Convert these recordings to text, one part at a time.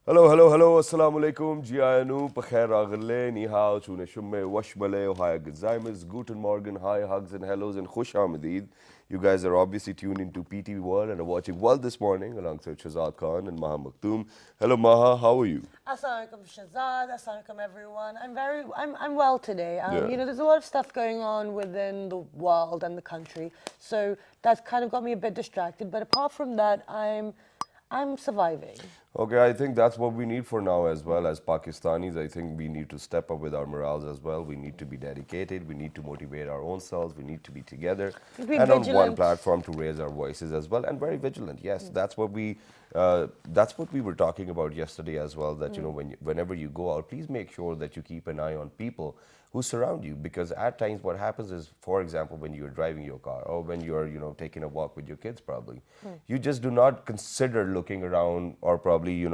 Hello, hello, hello. Assalamu alaikum. Jianu, Pakhair Aghle, Ni Hao, Chune Shumme, Washmale, Ohio Gazaimas, Guten Morgen, hi, hugs and hellos, and Khush Ahmadid. You guys are obviously tuned into PT World and are watching World this morning alongside Shazad Khan and Maha Maktoum. Hello, Maha, how are you? Assalamualaikum Shazad, Assalamualaikum everyone. I'm well today. Yeah. There's a lot of stuff going on within the world and the country, so that's kind of got me a bit distracted. But apart from that, I'm surviving. Okay, I think that's what we need for now as well as Pakistanis. I think we need to step up with our morals as well. We need to be dedicated. We need to motivate our own selves. We need to be together Be and on one vigilant. platform to raise our voices as well and very vigilant. Yes, that's what we were talking about yesterday as well. That whenever you go out, please make sure that you keep an eye on people who surround you, because at times what happens is, for example, when you're driving your car or when you're taking a walk with your kids, probably you just do not consider looking around or probably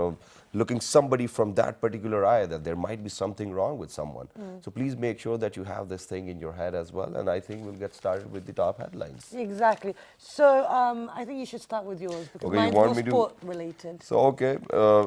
looking somebody from that particular eye, that there might be something wrong with someone. So please make sure that you have this thing in your head as well, and I think we'll get started with the top headlines. Exactly. So I think you should start with yours because Okay, you mine's want more me to- sport related. So, okay,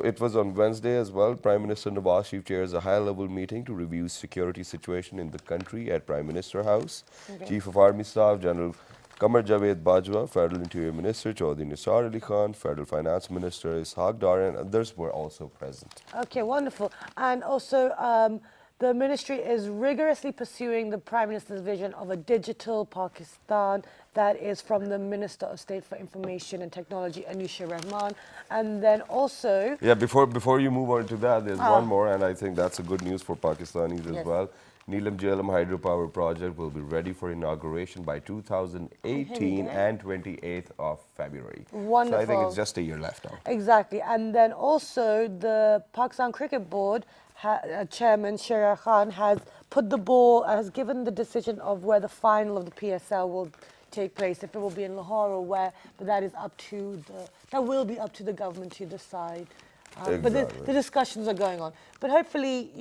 it was on Wednesday as well. Prime Minister Nawaz Sharif chairs a high-level meeting to review security situation in the country at Prime Minister House. Okay. Chief of Army Staff General Qamar Javed Bajwa, Federal Interior Minister Chaudhry Nisar Ali Khan, Federal Finance Minister Ishaq Dar, and others were also present. Okay, wonderful. And also, the ministry is rigorously pursuing the Prime Minister's vision of a digital Pakistan. That is from the Minister of State for Information and Technology, Anusha Rahman. And then also... Yeah, before you move on to that, there's one more, and I think that's a good news for Pakistanis as Yes. well. Neelam Jhelum hydropower project will be ready for inauguration by 2018 and 28th of February. Wonderful. So I think it's just a year left now. Exactly. And then also the Pakistan Cricket Board Chairman Sharia Khan has has given the decision of where the final of the PSL will take place, if it will be in Lahore or where, but that will be up to the government to decide. But the discussions are going on. But hopefully,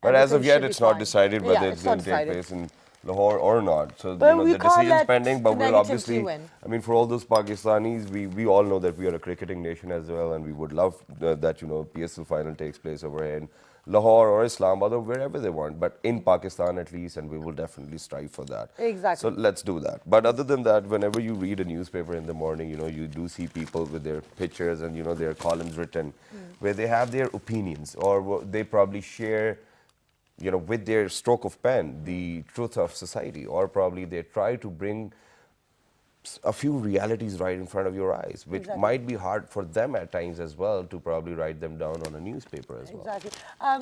But as of everything yet, should be it's not fine. decided Yeah, whether it's it's not going to take decided. place in Lahore or not. So But we the can't decision's let pending, but we'll negativity obviously, win. I mean, for all those Pakistanis, we all know that we are a cricketing nation as well, and we would love that, PSL final takes place over here in Lahore or Islamabad or wherever they want, but in Pakistan at least, and we will definitely strive for that. Exactly. So let's do that. But other than that, whenever you read a newspaper in the morning, you do see people with their pictures and, their columns written where they have their opinions, or they probably share with their stroke of pen, the truth of society, or probably they try to bring a few realities right in front of your eyes, which Exactly. might be hard for them at times as well to probably write them down on a newspaper as well. Exactly.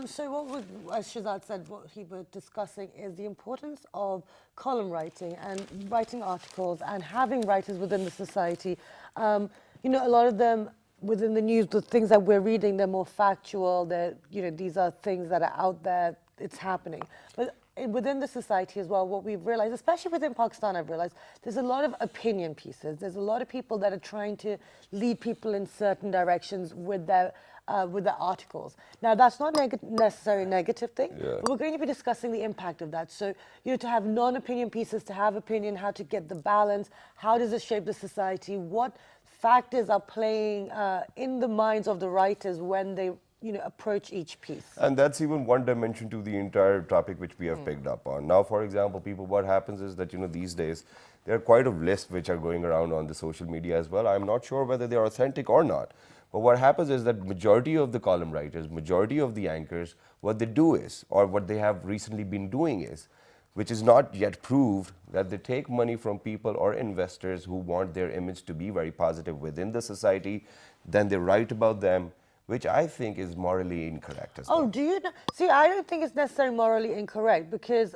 So as Shazad said, what he was discussing is the importance of column writing and writing articles and having writers within the society. A lot of them within the news, the things that we're reading, they're more factual. These are things that are out there. It's happening. But within the society as well, what we've realized, especially within Pakistan, I've realized there's a lot of opinion pieces. There's a lot of people that are trying to lead people in certain directions with their articles. Now, that's not necessarily a negative thing, but we're going to be discussing the impact of that. So, to have non-opinion pieces, to have opinion, how to get the balance, how does it shape the society, what factors are playing in the minds of the writers when they approach each piece. And that's even one dimension to the entire topic which we have picked up on. Now, for example, what happens is that, these days, there are quite a list which are going around on the social media as well. I'm not sure whether they're authentic or not. But what happens is that majority of the column writers, majority of the anchors, what they do is, or what they have recently been doing is, which is not yet proved, that they take money from people or investors who want their image to be very positive within the society, then they write about them, which I think is morally incorrect as well. Oh, do you know? See, I don't think it's necessarily morally incorrect because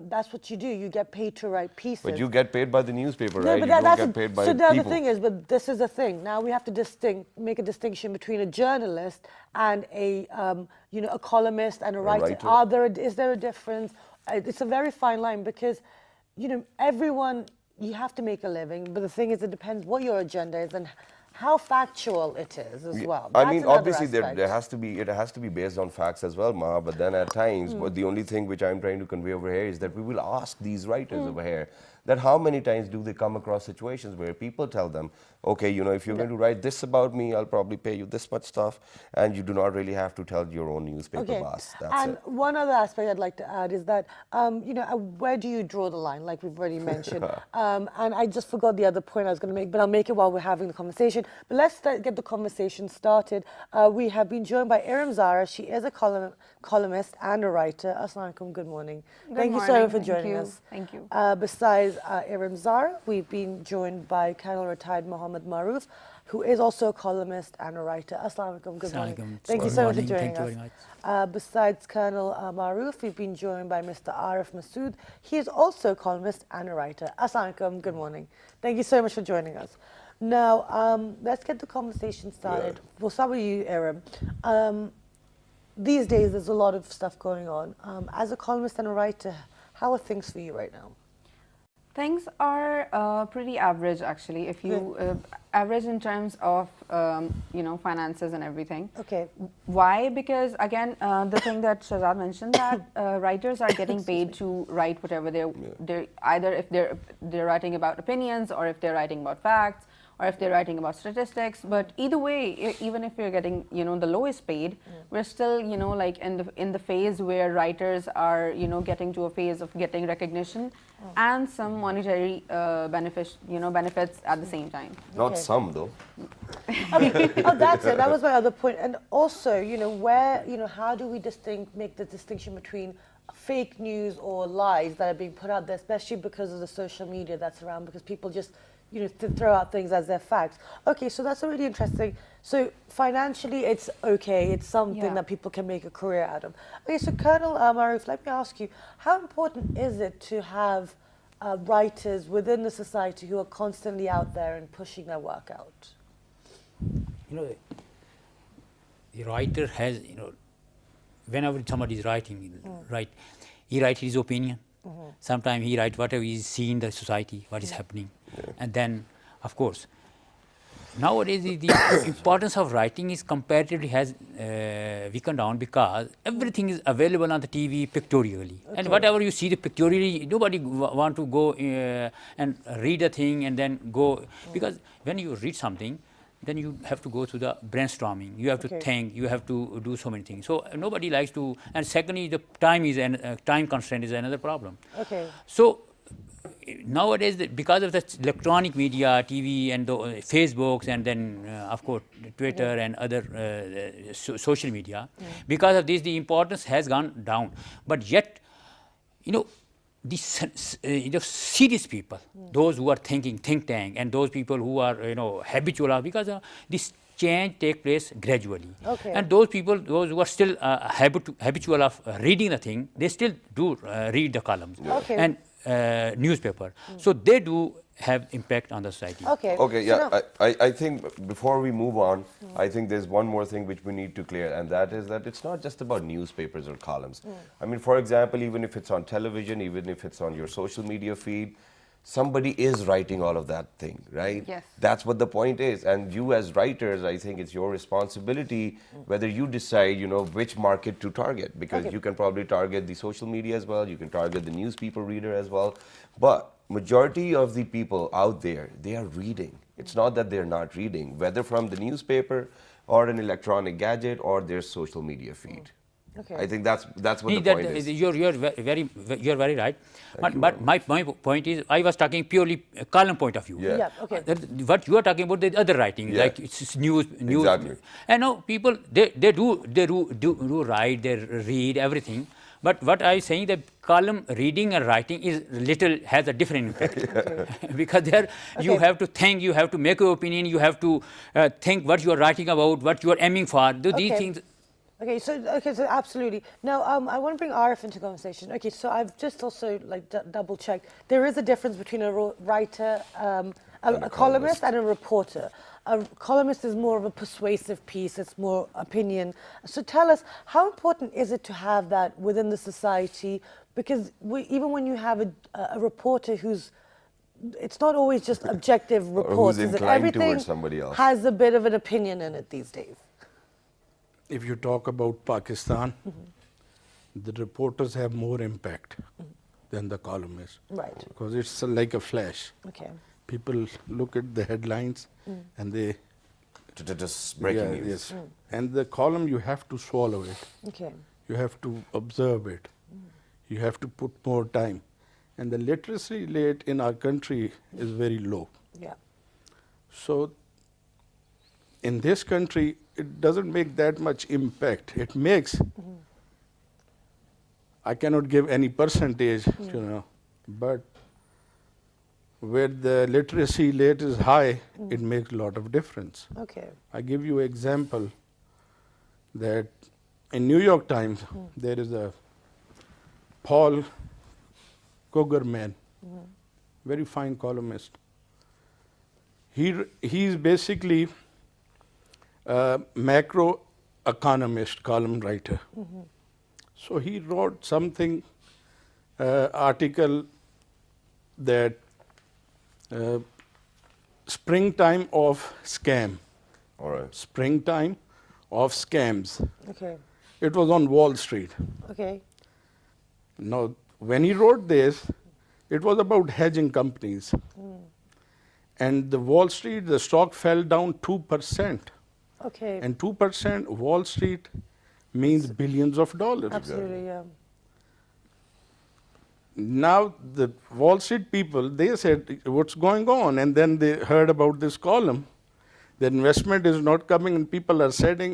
that's what you do. You get paid to write pieces. But you get paid by the newspaper, No, right? but You don't that's get paid by so the people. other thing is, but this is the thing. Now we have to make a distinction between a journalist and a columnist and a writer. writer. Is there a difference? It's a very fine line because, everyone, you have to make a living. But the thing is, it depends what your agenda is and how factual it is as well. I That's mean, another obviously aspect. there has to be, it has to be based on facts as well, Maha, but then at times, but the only thing which I'm trying to convey over here is that we will ask these writers over here that how many times do they come across situations where people tell them, okay, you know, if you're going to write this about me, I'll probably pay you this much stuff, and you do not really have to tell your own newspaper boss. That's and it. one other aspect I'd like to add is that, you know, where do you draw the line, like we've already mentioned? And I just forgot the other point I was going to make, but I'll make it while we're having the conversation. But let's get the conversation started. We have been joined by Iram Zara. She is a columnist and a writer. Assalamu alaikum, good morning. Thank you so much for joining us. Thank you. Besides Iram Zara, we've been joined by Colonel Retired Mohammed Maroof, who is also a columnist and a writer. Assalamu alaikum, good morning. Assalamualaikum. Thank you Good so much for morning. joining Thank you us. very much. Besides Colonel Maroof, we've been joined by Mr. Arif Masood. He is also a columnist and a writer. Assalamu alaikum, good morning. Thank you so much for joining us. Now, let's get the conversation started. We'll start with you, Iram. These days, there's a lot of stuff going on. As a columnist and a writer, how are things for you right now? Things are pretty average, actually. If you average in terms of you know, finances and everything. Okay. Why? Because again, the thing that Shahzad mentioned, that writers are getting paid to write whatever they're either if they're writing about opinions, or if they're writing about facts, or if they're writing about statistics. But either way, even if you're getting, you know, the lowest paid, we're still, you know, like in the phase where writers are, you know, getting to a phase of getting recognition and some monetary benefits at the same time. Not some, though. Oh, that's it. That was my other point. And also, you know, where, you know, how do we make the distinction between fake news or lies that are being put out there, especially because of the social media that's around, because people just, you know, throw out things as their facts. Okay, so that's really interesting. So financially, it's okay. It's something that people can make a career out of. Okay, so Colonel Maroof, let me ask you, how important is it to have writers within the society who are constantly out there and pushing their work out? You know, the writer has, you know, whenever somebody is writing, right, he writes his opinion. Sometimes he writes whatever he sees in the society, what is happening. And then, of course, nowadays the importance of writing is comparatively has weakened down, because everything is available on the TV pictorially. And whatever you see the pictorially, nobody want to go and read a thing and then go, because when you read something, then you have to go through the brainstorming. You have to think. You have to do so many things. So nobody likes to. And secondly, the time constraint is another problem. Okay. So nowadays, because of the electronic media, TV and the Facebooks, and then of course Twitter and other social media, because of this, the importance has gone down. But yet, you know, the serious people, those who are thinking, think tank, and those people who are, you know, habitual of, because this change take place gradually. Okay. And those people, those who are still habitual of reading the thing, they still do read the columns and newspaper. So they do have impact on the society. Okay. Okay, So yeah, now- I think before we move on, I think there's one more thing which we need to clear, and that is that it's not just about newspapers or columns. I mean, for example, even if it's on television, even if it's on your social media feed, somebody is writing all of that thing, right? Yes. That's what the point is. And you as writers, I think it's your responsibility whether you decide, you know, which market to target, because you can probably target the social media as well, you can target the newspaper reader as well. But majority of the people out there, they are reading. It's not that they're not reading, whether from the newspaper or an electronic gadget or their social media feed. Okay. I think that's what the point is. You're very right. But my point is, I was talking purely column point of view. Yeah, okay. What you are talking about, the other writing, like it's news. Exactly. And now people they do write, they read everything. But what I'm saying, that column reading and writing has a different impact. Because there you have to think, you have to make your opinion, you have to think what you are writing about, what you are aiming for. These things. Okay, so absolutely. Now, I want to bring Arif into conversation. Okay, so I've just also like double checked. There is a difference between a writer, a columnist, and a reporter. A columnist is more of a persuasive piece. It's more opinion. So tell us, how important is it to have that within the society? Because even when you have a reporter who's it's not always just objective reports. who's Is it? inclined Everything towards somebody else. has a bit of an opinion in it these days. If you talk about Pakistan, the reporters have more impact than the columnists. Right. Because it's like a flash. Okay. People look at the headlines and they... Just breaking news. Yes. And the column, you have to swallow it. Okay. You have to observe it. You have to put more time. And the literacy rate in our country is very low. Yeah. So in this country, it doesn't make that much impact. It makes, I cannot give any percentage, you know, but where the literacy rate is high, it makes a lot of difference. Okay. I give you an example that in New York Times, there is a Paul Kugerman, very fine columnist. He's basically a macroeconomist, column writer. So he wrote something, article that springtime of scam. All right. Springtime of scams. Okay. It was on Wall Street. Okay. Now, when he wrote this, it was about hedging companies. And the Wall Street, the stock fell down 2%. Okay. And 2% Wall Street means billions of dollars. Absolutely. Yeah. Now, the Wall Street people, they said, what's going on? And then they heard about this column. The investment is not coming and people are selling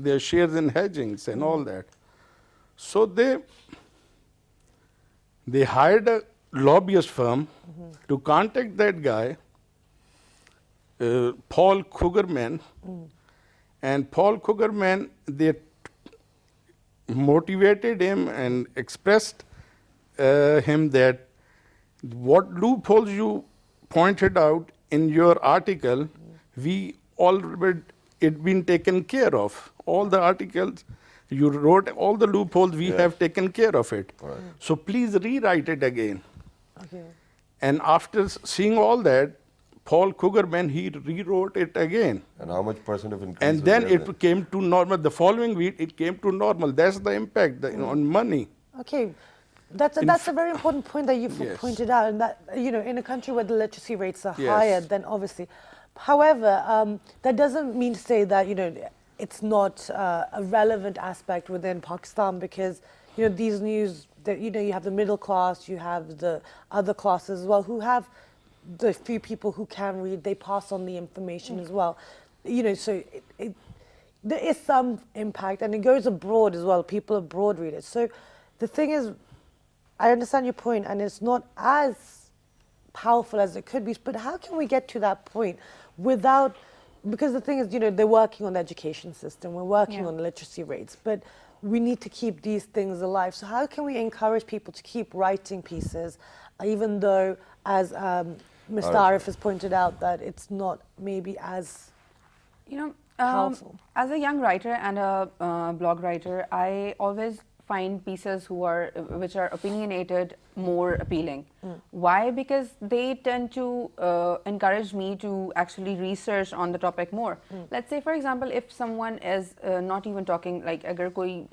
their shares in hedgings and all that. So they hired a lobbyist firm to contact that guy, Paul Kugerman. And Paul Kugerman, they motivated him and expressed him that what loopholes you pointed out in your article, we already, it been taken care of. All the articles you wrote, all the loopholes, we have taken care of it. Right. So please rewrite it again. Okay. And after seeing all that, Paul Kugerman, he rewrote it again. And how much percent of increase? And was then there it came to normal. The following week, it came to normal. That's the impact on money. Okay. That's a very important point that you've Yes. pointed out, and that, you know, in a country where the literacy rates are Yes. higher, then obviously. However, that doesn't mean to say that, you know, it's not a relevant aspect within Pakistan, because, you know, these news, that, you know, you have the middle class, you have the other classes as well, who have the few people who can read, they pass on the information as well. You know, so there is some impact, and it goes abroad as well. People abroad read it. So the thing is, I understand your point, and it's not as powerful as it could be, but how can we get to that point without, because the thing is, you know, they're working on the education system, we're working Yeah. on literacy rates, but we need to keep these things alive. So how can we encourage people to keep writing pieces, even though, as Mr. Arif has pointed out, that it's not maybe as You know, powerful? as a young writer and a blog writer, I always find pieces which are opinionated more appealing. Why? Because they tend to encourage me to actually research on the topic more. Let's say, for example, if someone is not even talking, like agar koi,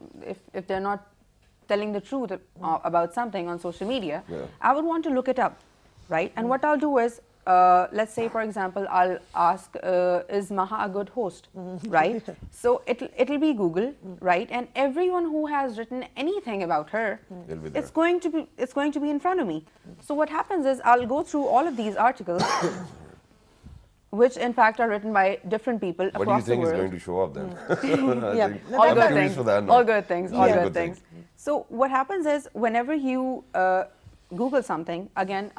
if they're not telling the truth about something on social media, I would want to look it up, right? And what I'll do is, let's say, for example, I'll ask, is Maha a good host, right? So it'll be Google, right? And everyone who has written anything about her, It'll be there. it's going to be in front of me. So what happens is I'll go through all of these articles, which in fact are written by different people What do you across the think is world. going to show up then? Yeah. All I'm good curious things. for that now. All good things. All Yeah. good things. So what happens is, whenever you Google something, again,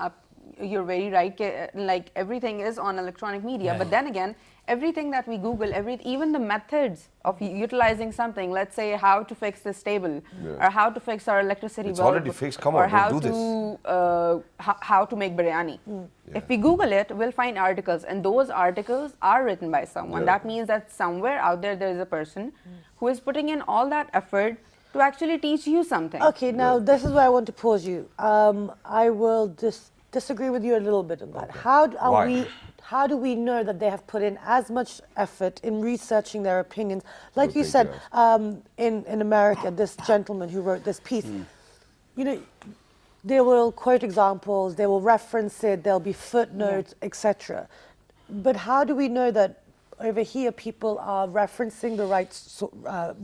you're very right. Like everything is on electronic media, but then again, everything that we Google, even the methods of utilizing something. Let's say how to fix this table, or how to fix our electricity It's bulb, already fixed. Come or on, how we'll do to how to make biryani. If we Google it, we'll find articles, and those articles are written by someone. Yeah. That means that somewhere out there is a person who is putting in all that effort to actually teach you something. Okay, now this is where I want to pause you. I will just disagree with you a little bit on that. Why? How do we know that they have put in as much effort in researching their opinions? Like Good you thing said, to in America, this gentleman who wrote this piece, you know, they will quote examples, they will reference it, there'll be footnotes, etc. But how do we know that over here people are referencing the right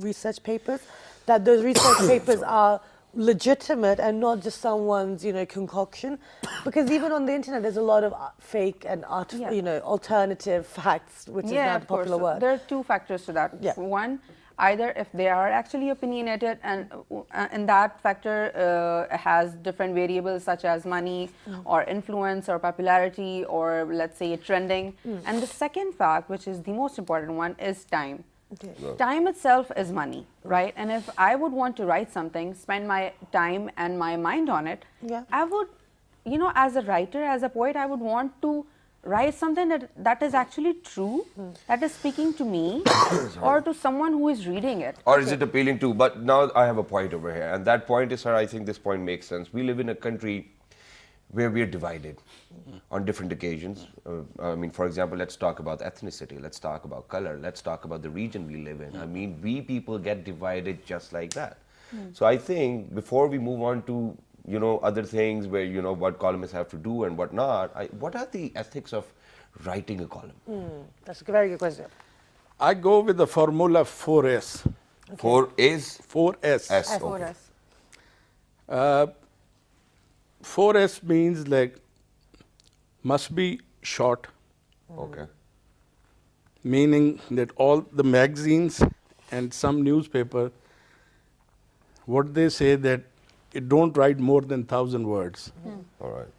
research papers, that those research papers are legitimate and not just someone's, you know, concoction? Because even on the internet, there's a lot of fake and Yeah. you know, alternative facts, which is not a of course. popular word. There are two factors to that. Yeah. One, either if they are actually opinionated, and that factor has different variables such as money or influence or popularity or let's say trending. And the second fact, which is the most important one, is time. Okay. Time itself is money, right? And if I would want to write something, spend my time and my mind on it, Yeah. I would, you know, as a writer, as a poet, I would want to write something that is actually true, that is speaking to me or to someone who is reading it. Or is it appealing to? But now I have a point over here, and that point is, sir, I think this point makes sense. We live in a country where we are divided on different occasions. I mean, for example, let's talk about ethnicity, let's talk about color, let's talk about the region we live in. I mean, we people get divided just like that. So I think before we move on to, you know, other things where, you know, what columnists have to do and what not, what are the ethics of writing a column? That's a very good question. I go with the formula 4S. Four is 4S. S. For Okay. us. 4S means like must be short, Okay. meaning that all the magazines and some newspaper, what they say that it don't write more than 1,000 words. All right.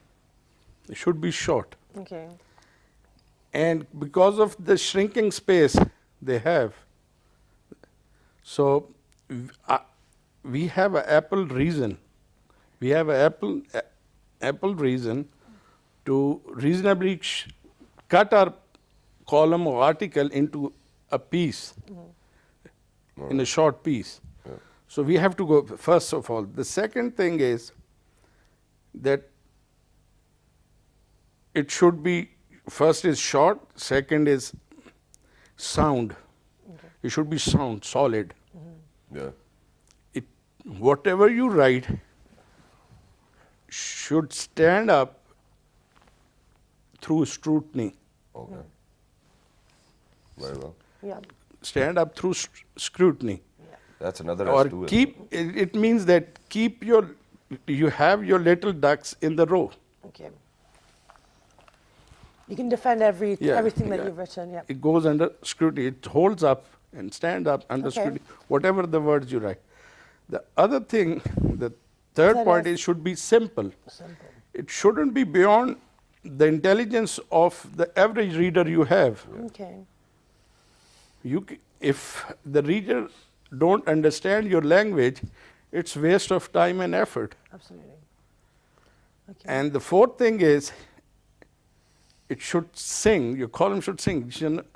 It should be short. Okay. And because of the shrinking space they have, so we have an Apple reason. We have an Apple reason to reasonably cut our column or article into a piece, in a short piece. So we have to go, first of all. The second thing is that it should be, first is short, second is sound. It should be sound, solid. Yeah. Whatever you write should stand up through scrutiny. Okay. Very well. Yeah. Stand up through scrutiny. That's another Or S too. keep, it means that you have your little ducks in the row. Okay. You can defend everything that yeah. you've written. Yeah. It goes under scrutiny. It holds up and stand up under Okay. scrutiny, whatever the words you write. The other thing, the third That point is- is should be simple. Simple. It shouldn't be beyond the intelligence of the average reader you have. Okay. If the reader don't understand your language, it's waste of time and effort. Absolutely. Okay. And the fourth thing is, it should sing. Your column should sing. It shouldn't-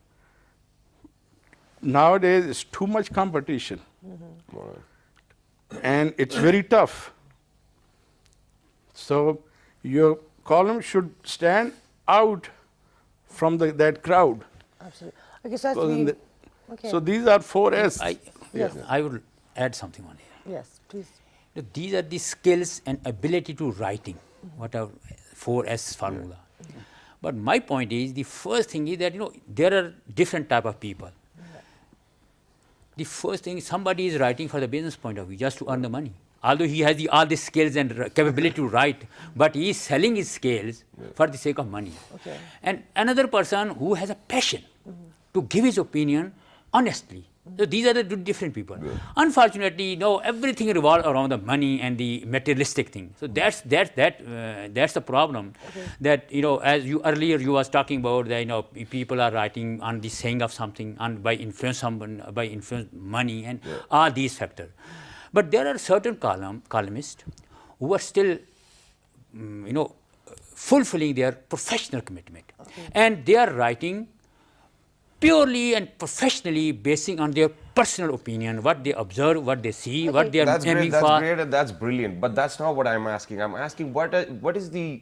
Nowadays, it's too much competition, All right. and it's very tough. So your column should stand out from that crowd. Absolutely. Okay. So that's So, me. the- Okay. so these are 4S. Yes. I would add something on here. Yes. Please. These are the skills and ability to writing, whatever 4S formula. But my point is, the first thing is that, you know, there are different type of people. The first thing, somebody is writing for the business point of view, just to earn the money. Although he has all the skills and capability to write, but he is selling his skills for the sake of money. Okay. And another person who has a passion to give his opinion honestly. So these are the different people. Unfortunately, you know, everything revolves around the money and the materialistic thing. So that's the problem. That, you know, as you earlier you was talking about that, you know, people are writing on the saying of something, and by influence someone, by influence money and all these factors. But there are certain columnists who are still, you know, fulfilling their professional commitment, and they are writing purely and professionally basing on their personal opinion, what they observe, what they see, what they are That's aiming great. That's for. great, and that's brilliant. But that's not what I'm asking. I'm asking what is the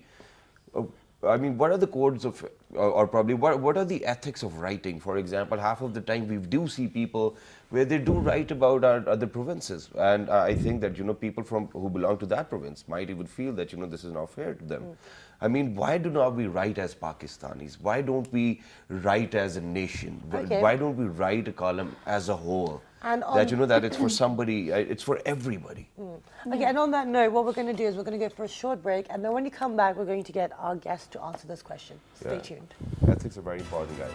I mean, what are the codes of, or probably what are the ethics of writing? For example, half of the time we do see people where they do write about our other provinces, and I think that people who belong to that province might even feel that this is not fair to them. I mean, why do not we write as Pakistanis? Why don't we write as a nation? Okay. Why don't we write a column as a whole? And That that it's for somebody, it's for everybody. Okay, and on that note, what we're going to do is we're going to go for a short break, and then when you come back, we're going to get our guest to answer this question. Stay Yeah. tuned. Ethics are very important, guys.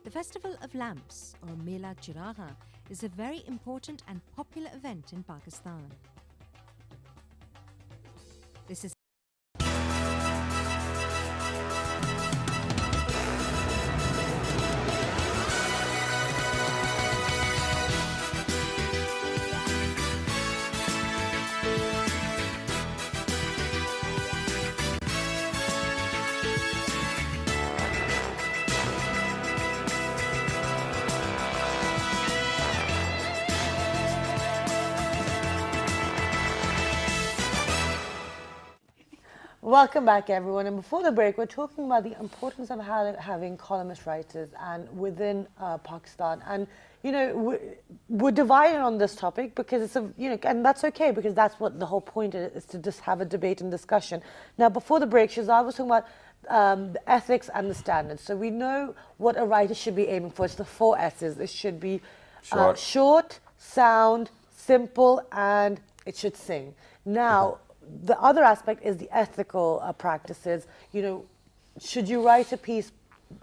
The Festival of Lamps, or Mela Chiraha, is a very important and popular event in Pakistan. This is Welcome back, everyone. And before the break, we're talking about the importance of having columnist writers and within Pakistan. And we're divided on this topic because it's and that's okay because that's what the whole point is to just have a debate and discussion. Now, before the break, Shazad was talking about the ethics and the standards. So we know what a writer should be aiming for. It's the 4 S's. It should be short, sound, simple, and it should sing. Now, the other aspect is the ethical practices. Should you write a piece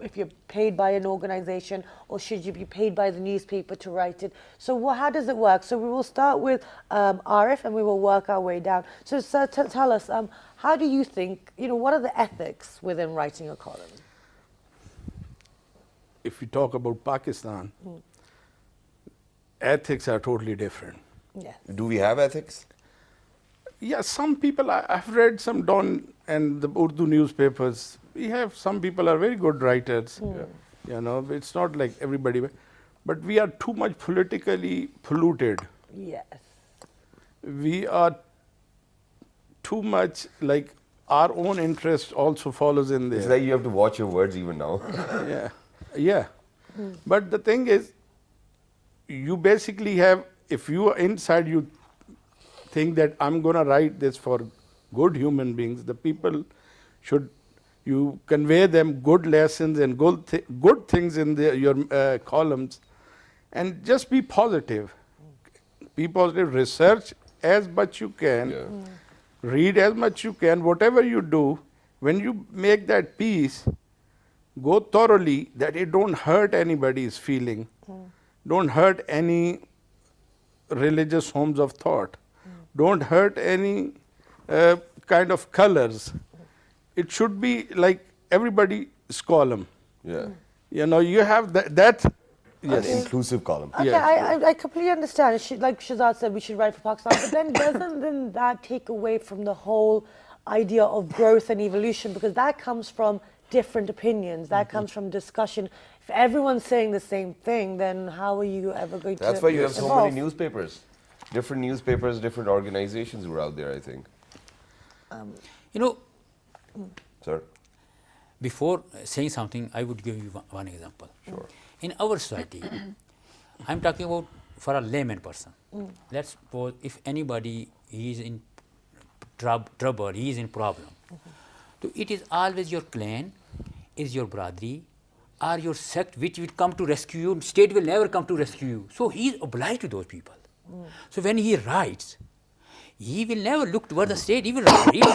if you're paid by an organization, or should you be paid by the newspaper to write it? So how does it work? So we will start with Arif and we will work our way down. So sir, tell us, how do you think, what are the ethics within writing a column? If you talk about Pakistan, ethics are totally different. Yes. Do we have ethics? Yeah, some people, I've read some Dawn and the Urdu newspapers. We have some people are very good writers. It's not like everybody, but we are too much politically polluted. Yes. We are too much like our own interest also follows in there. It's like you have to watch your words even now. Yeah. But the thing is, you basically have, if you are inside, you think that I'm going to write this for good human beings, the people should You convey them good lessons and good things in your columns, and just be positive. Be positive. Research as much you can. Yeah. Read as much you can. Whatever you do, when you make that piece, go thoroughly that it don't hurt anybody's feeling, don't hurt any religious homes of thought, don't hurt any kind of colors. It should be like everybody's column. Yeah. You know, you have that An yes. inclusive column. Okay, Yes. I completely understand. Like Shazad said, we should write for Pakistan, but then doesn't then that take away from the whole idea of growth and evolution? Because that comes from different opinions, that comes from discussion. If everyone's saying the same thing, then how are you ever going to That's why you have so evolve? many newspapers. Different organizations who are out there, I think. You know, Sir? before saying something, I would give you one example. Sure. In our society, I'm talking about for a layman person. Let's suppose if anybody is in trouble, he is in problem. So it is always your clan, is your brotherly, or your sect which will come to rescue you. State will never come to rescue you. So he is obliged to those people. So when he writes, he will never look toward the state. He will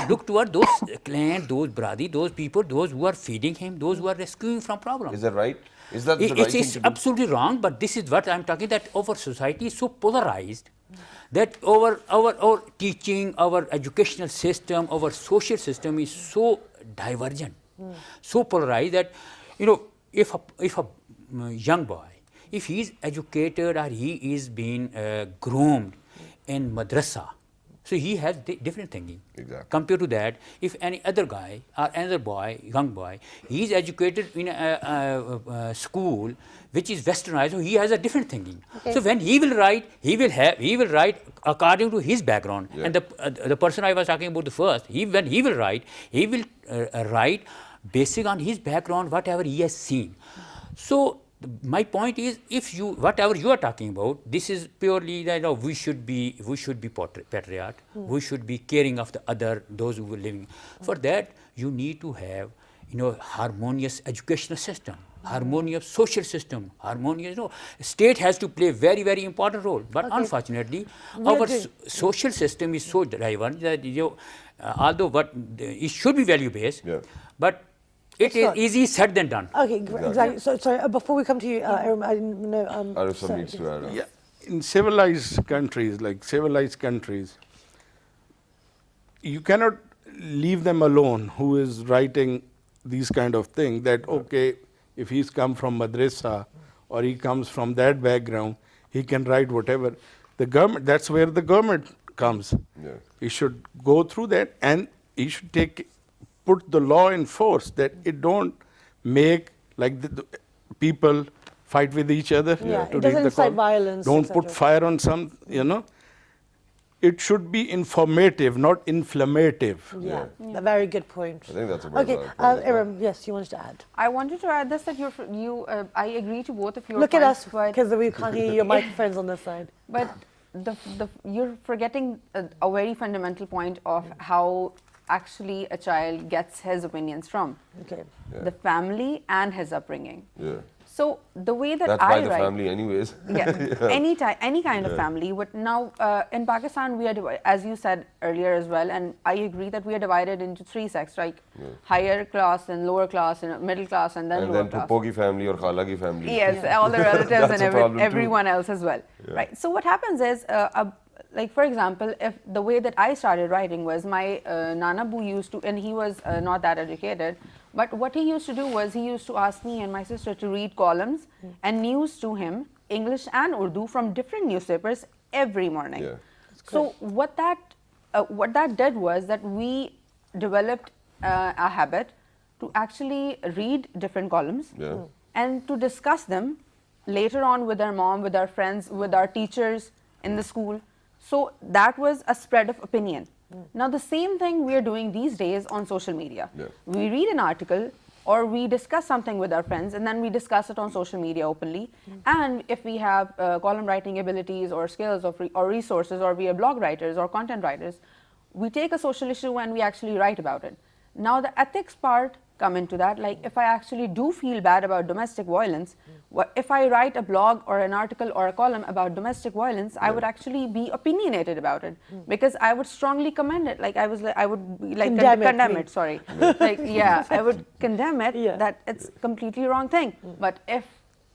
look toward those clans, those brotherly, those people, those who are feeding him, those who are rescuing from problems. Is that right? Is that the right It thing is to do? absolutely wrong, but this is what I'm talking, that our society is so polarized that our teaching, our educational system, our social system is so divergent, so polarized that, you know, if a young boy, if he is educated or he is being groomed in madrasa, so he has different thinking. Exactly. Compared to that, if any other guy or another boy, young boy, he is educated in a school which is westernized, so he has a different thinking. Okay. So when he will write, he will write according to his background. Yeah. And the person I was talking about the first, when he will write basic on his background, whatever he has seen. So my point is, if you whatever you are talking about, this is purely that, you know, we should be patriot, we should be caring of the other, those who are living. For that, you need to have, you know, harmonious educational system, harmonious social system, harmonious. You know, state has to play very, very important role. But unfortunately, our social system is so diverse that, you know, although it should be value based, Yeah. but it It's is not. easy said than done. Okay, exactly. So, sorry, before we come to you, Aram, I didn't know. Arif sorry. needs to add on. Yeah, in civilized countries, you cannot leave them alone who is writing these kind of things, that okay, if he's come from madrasa or he comes from that background, he can write whatever. The government, that's where the government comes. Yeah. He should go through that, and he should put the law in force, that it don't make like the people fight with each other. Yeah, to it doesn't read the incite column. violence, Don't etc. put fire on some, you know. It should be informative, not inflammative. Yeah, a very good point. I think that's a very Okay, valid point as well. Aram, yes, you wanted to add. I wanted to add this, that I agree to both of your Look at us, points, but because we can't hear your microphones on this side. But you're forgetting a very fundamental point of how actually a child gets his opinions from. Okay. The family and his upbringing. Yeah. So the way that That's I by the write, family anyways. yeah, any kind of family. But now in Pakistan, we are, as you said earlier as well, and I agree that we are divided into three sects, like higher class and lower class and middle class and then And lower then class. Puppo ki family or Khala ki family. Yes, all the relatives That's and a problem too. everyone else as well. Right. So what happens is, like for example, if the way that I started writing was my Nanabu used to, and he was not that educated, but what he used to do was he used to ask me and my sister to read columns and news to him, English and Urdu, from different newspapers every morning. Yeah. So what that did was that we developed a habit to actually read different columns Yeah. and to discuss them later on with our mom, with our friends, with our teachers in the school. So that was a spread of opinion. Now the same thing we are doing these days on social media. Yeah. We read an article or we discuss something with our friends and then we discuss it on social media openly. And if we have column writing abilities or skills or resources, or we are blog writers or content writers, we take a social issue and we actually write about it. Now the ethics part come into that. Like if I actually do feel bad about domestic violence, if I write a blog or an article or a column about domestic violence, I would actually be opinionated about it because I would strongly commend it. Like I would be like condemn it. Sorry, like I would condemn it that it's completely wrong thing. But if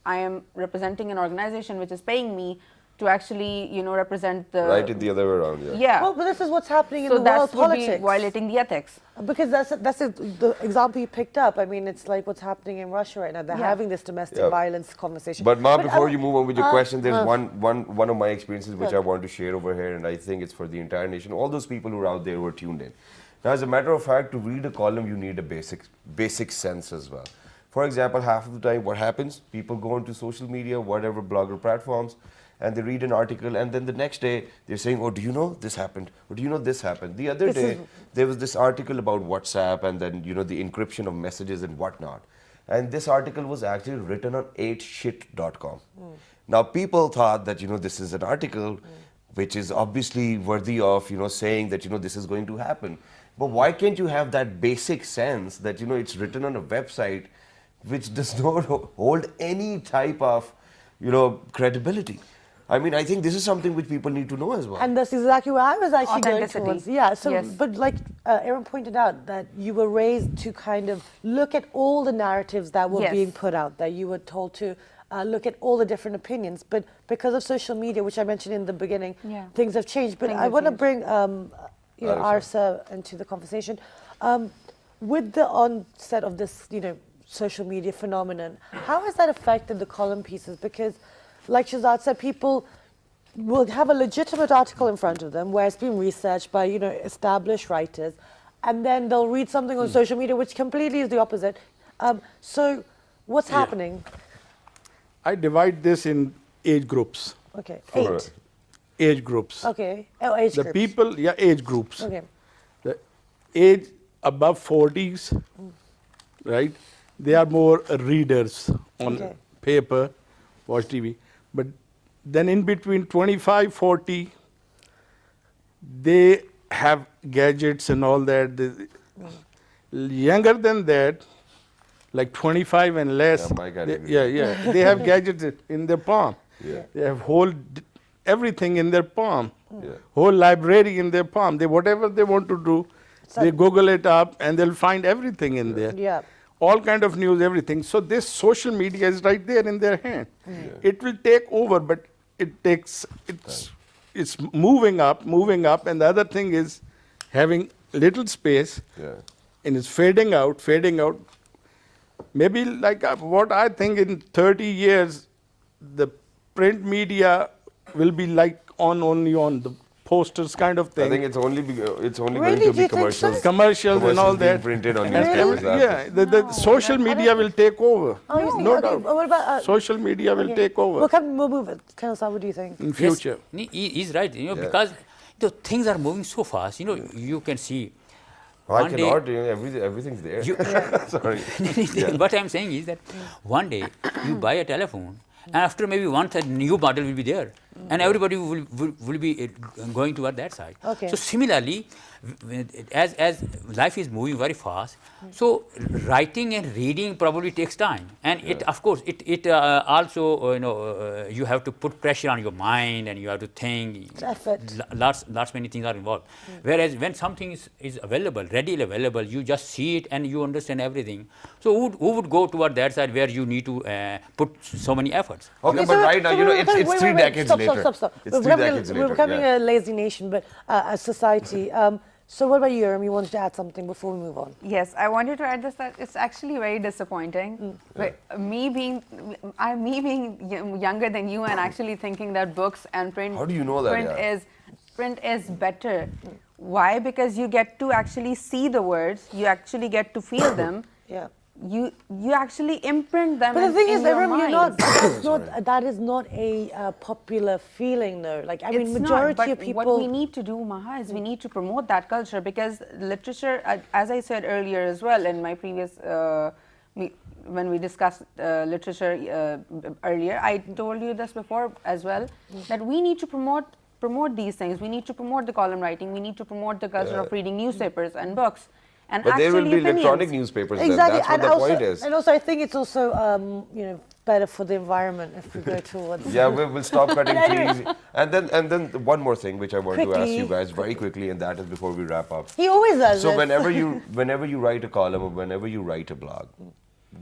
I am representing an organization which is paying me to actually, represent the Right, the other way around. Yeah. Well, but this is what's happening in so the that world would politics. be violating the ethics. Because that's the example you picked up. I mean, it's like what's happening in Russia right now. They're having this domestic violence conversation. But Ma, before you move on with your question, there's one of my experiences which I want to share over here, and I think it's for the entire nation. All those people who are out there who are tuned in. Now, as a matter of fact, to read a column, you need a basic sense as well. For example, half of the time, what happens? People go into social media, whatever blogger platforms, and they read an article, and then the next day they're saying, oh, do you know this happened? Or do you know this happened? The other day, there was this article about WhatsApp and then, the encryption of messages and whatnot. And this article was actually written on 8shit.com. Now, people thought that, this is an article which is obviously worthy of, saying that, this is going to happen. But why can't you have that basic sense that, it's written on a website which does not hold any type of, credibility? I mean, I think this is something which people need to know as well. And that's exactly where I was actually going Authenticity. towards. Yeah, so, Yes. but like Aaron pointed out, that you were raised to kind of look at all the narratives that were being put out, that you were told to look at all the different opinions. But because of social media, which I mentioned in the beginning, things have changed. But Things I have want to changed. bring Arsa into the conversation. With the onset of this, social media phenomenon, how has that affected the column pieces? Because like Shahzad said, people will have a legitimate article in front of them where it's been researched by, established writers, and then they'll read something on social media which completely is the opposite. So what's happening? I divide this in age groups. Okay, Alright. 8. Age groups. Okay, age The groups. people, age groups. Okay. The age above 40s, right? They are more readers on paper, watch TV. But then in between 25, 40, they have gadgets and all that. Younger than that, like 25 and less, Yeah, my category. they have gadgets in their palm. Yeah. They have everything in their palm, Yeah. whole library in their palm. Whatever they want to do, they Google it up and they'll find everything in there. Yeah. All kind of news, everything. So this social media is right there in their hand. It will take over, but it's moving up, and the other thing is having little space, and it's fading out. Maybe like what I think in 30 years, the print media will be like only on the posters kind of thing. I think it's only Really? going to Do you be think so? commercials. Commercials and all being that. printed on And newspapers. the social media will take over. Oh, you see, No okay, doubt. but what about... Social media will take over We'll move it. Colonel Saab, what do you think? in future. Yes, he's right, because the things are moving so fast. You can see. I One day- cannot, everything's there. Sorry. What I'm saying is that one day you buy a telephone, and after maybe month, a new model will be there, and everybody will be going toward that side. Okay. So similarly, as life is moving very fast, so writing and reading probably takes time, and it of course it also you have to put pressure on your mind, and you have to think. It's effort. Lots many things are involved. Whereas when something is available, readily available, you just see it and you understand everything. So who would go toward that side where you need to put so many efforts? Okay, but right now, it's 3 decades later. Stop. It's We're 3 decades later. we're becoming a lazy nation, but a society. So what about you, Aaron? You wanted to add something before we move on? Yes, I wanted to add this, that it's actually very disappointing. But me being younger than you and actually thinking that books and print. How do you know that, Print is better. Why? Because you get to actually see the words. You actually get to feel them. Yeah. You actually imprint them. But the thing in is, your Aaron, mind. that is not a popular feeling, though. Like, I mean, It's majority not, of but people. what we need to do, Maha, is we need to promote that culture, because literature, as I said earlier as well in my previous, when we discussed literature earlier, I told you this before as well, that we need to promote these things. We need to promote the column writing. We need to promote the culture of reading newspapers and books. And But there will actually be electronic opinions. newspapers then. Exactly, That's what and the also, point is. and also I think it's also better for the environment if we go towards. Yeah, we'll stop cutting trees. And then one more thing which I want to ask you Quickly. guys very quickly, and that is before we wrap up. He always does So this. whenever you write a column or whenever you write a blog,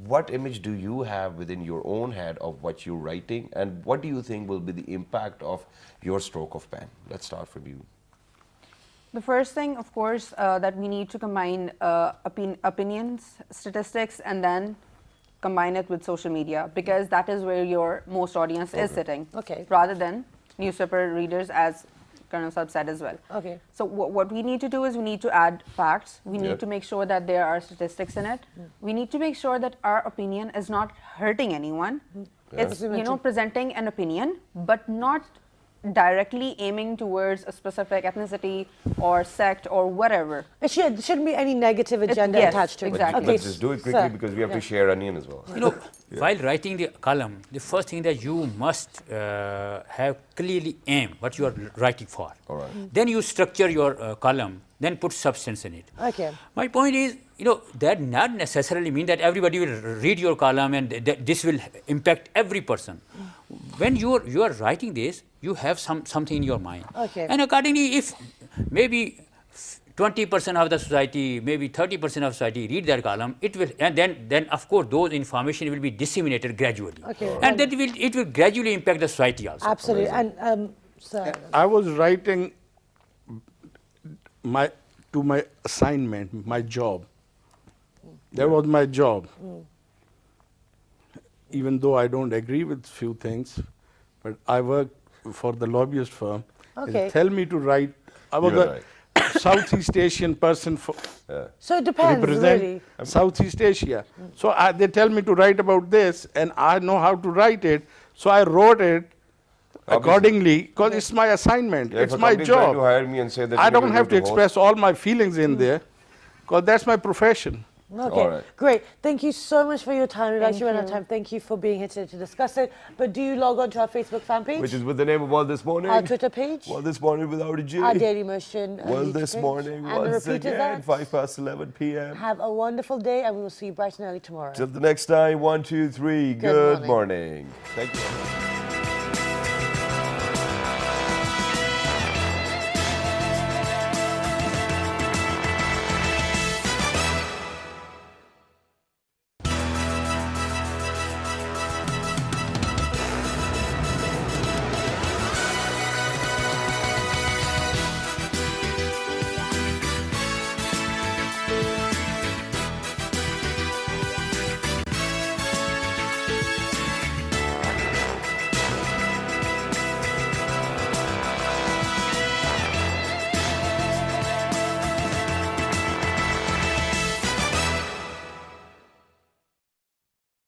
what image do you have within your own head of what you're writing, and what do you think will be the impact of your stroke of pen? Let's start from you. The first thing, of course, that we need to combine opinions, statistics, and then combine it with social media, because that is where your most audience is sitting. Okay. Rather than newspaper readers, as Colonel Saab said as well. Okay. So what we need to do is we need to add facts. We need Yeah. to make sure that there are statistics in it. We need to make sure that our opinion is not hurting anyone. It's, As you mentioned. presenting an opinion, but not directly aiming towards a specific ethnicity or sect or whatever. Shouldn't be any negative agenda yes, attached to it. exactly. Let's just do it quickly sir. because we have to share onion as well. You know, while writing the column, the first thing that you must have clearly aim what you are writing for. All right. Then you structure your column, then put substance in it. Okay. My point is, that not necessarily mean that everybody will read your column and that this will impact every person. When you are writing this, you have something in your mind. Okay. And accordingly, if maybe 20% of the society, maybe 30% of society read that column, it will, and then of course those information will be disseminated gradually. Okay. And it will gradually impact the society also. Absolutely. And sir, I was writing my assignment, my job. That was my job. Even though I don't agree with few things, but I work for the lobbyist firm. Okay. They tell me to write. I was You're a Southeast Asian person for so it depends represent really. Southeast Asia. So they tell me to write about this, and I know how to write it. So I wrote it accordingly because it's my assignment. Yeah, if it's a my company tried to job. hire me and say that I you know, don't we're have to going host- express all my feelings in there because that's my profession. Okay, All right. great. Thank you so much for your time. We've Thank actually run out of you. time. Thank you for being here today to discuss it. But do you log on to our Facebook fan page, Which is with the name of World This Morning. our Twitter page, World This Morning without a J. our Daily Motion World YouTube This page. Morning and the once repeat is again, that. 11 p.m. Have a wonderful day, and we will see you bright and early tomorrow. Till the next time, 1, 2, 3. Good Good morning. Thank you.